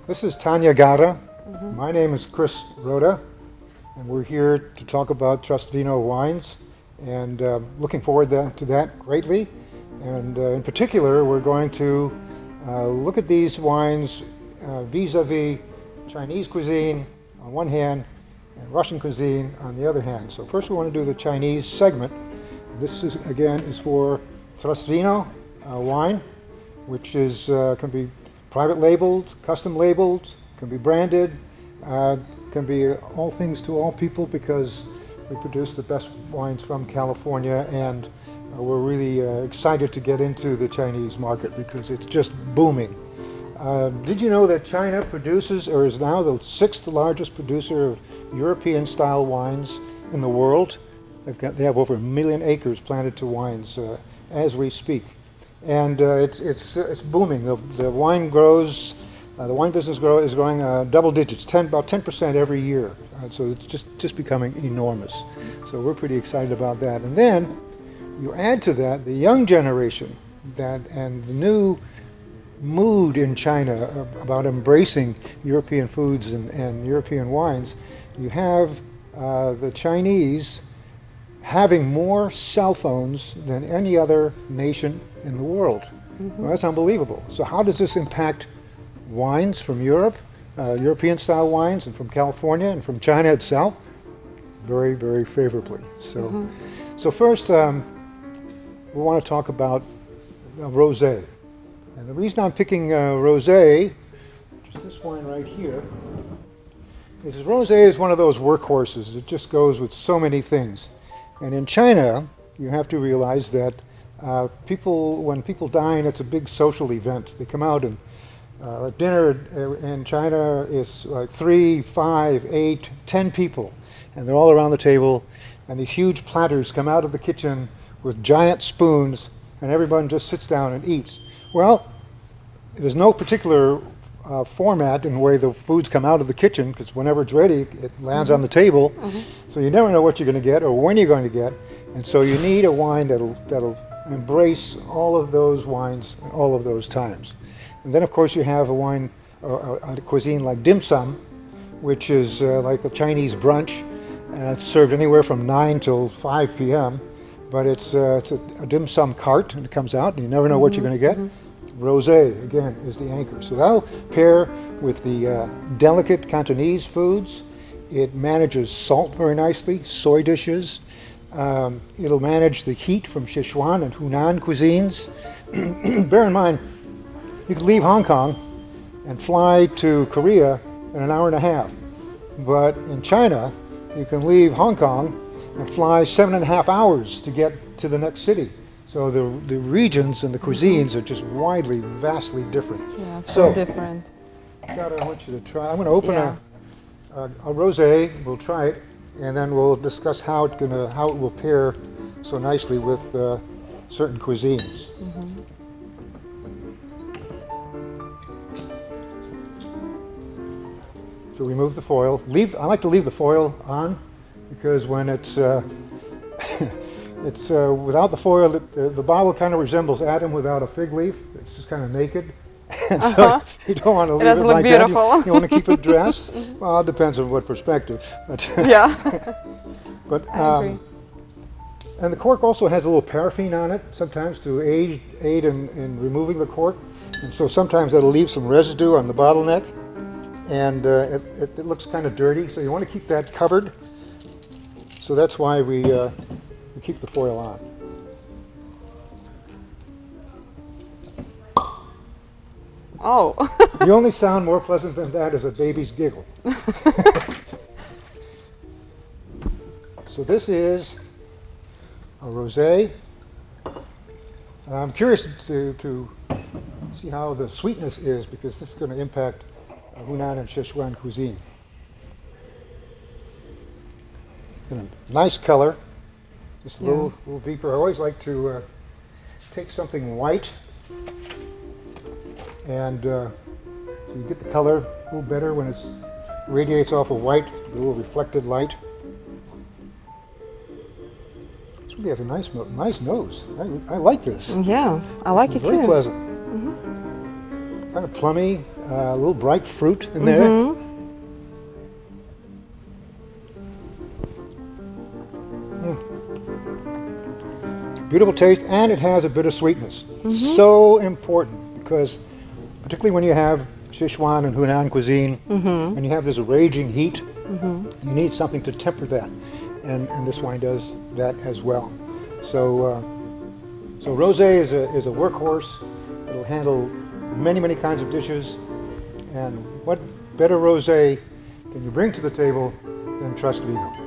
This is Tanya Gata. My name is Chris Rota, and we're here to talk about Trustwino wines, and looking forward to that greatly. And in particular, we're going to look at these wines vis-a-vis Chinese cuisine on one hand and Russian cuisine on the other hand. So first we want to do the Chinese segment. This is, again, is for Trustwino wine, which is can be private labeled, custom labeled, can be branded, can be all things to all people, because we produce the best wines from California, and we're really excited to get into the Chinese market because it's just booming. Did you know that China produces, or is now the sixth largest producer of European style wines in the world? They have over 1 million acres planted to wines as we speak. And it's booming. The wine grows, the wine business is growing double digits, about 10% every year. So it's just becoming enormous. So we're pretty excited about that. And then you add to that the young generation and the new mood in China about embracing European foods and European wines. You have the Chinese having more cell phones than any other nation in the world. Well, that's unbelievable. So how does this impact wines from Europe, European style wines, and from California and from China itself? Very, very favorably. So, so first we want to talk about rosé. And the reason I'm picking rosé, which is this wine right here, is rosé is one of those workhorses. It just goes with so many things. And in China, you have to realize that when people dine, it's a big social event. They come out, and dinner in China is like 3, 5, 8, 10 people, and they're all around the table, and these huge platters come out of the kitchen with giant spoons, and everyone just sits down and eats. Well, there's no particular format in the way the foods come out of the kitchen, because whenever it's ready, it lands on the table. So you never know what you're going to get or when you're going to get, and so you need a wine that'll embrace all of those wines all of those times. And then of course you have a wine or a cuisine like dim sum, which is like a Chinese brunch. It's served anywhere from 9 till 5 p.m. But it's a dim sum cart, and it comes out, and you never know what you're going to get. Rosé, again, is the anchor. So that'll pair with the delicate Cantonese foods. It manages salt very nicely, soy dishes. It'll manage the heat from Szechuan and Hunan cuisines. Bear in mind, you can leave Hong Kong and fly to Korea in an hour and a half. But in China, you can leave Hong Kong and fly 7.5 hours to get to the next city. So the regions and the cuisines are just widely, vastly different. Yeah, so different. Gata, I want you to try. I'm going to open a rosé. We'll try it, and then we'll discuss how it will pair so nicely with certain cuisines. So remove the foil. I like to leave the foil on, because when it's without the foil, the bottle kind of resembles Adam without a fig leaf. It's just kind of naked. And so you don't want to leave it like beautiful. that. You want to keep it dressed. Well, it depends on what perspective. But Yeah. but and the cork also has a little paraffin on it, sometimes to aid in removing the cork. And so sometimes that'll leave some residue on the bottleneck, and it looks kind of dirty. So you want to keep that covered. So that's why we keep the foil on. Oh. The only sound more pleasant than that is a baby's giggle. So this is a rosé. I'm curious to see how the sweetness is, because this is going to impact Hunan and Szechuan cuisine. And a nice color. Just a little deeper. I always like to take something white, and so you get the color a little better when it radiates off of white, the little reflected light. This really has a nice nose. I like this. Yeah, I like it too. Very pleasant. Kind of plummy. A little bright fruit in there. Beautiful taste, and it has a bit of sweetness. So important, because particularly when you have Szechuan and Hunan cuisine, and you have this raging heat, you need something to temper that, and this wine does that as well. So, so rosé is a workhorse. It'll handle many kinds of dishes, and what better rosé can you bring to the table than Trustwino?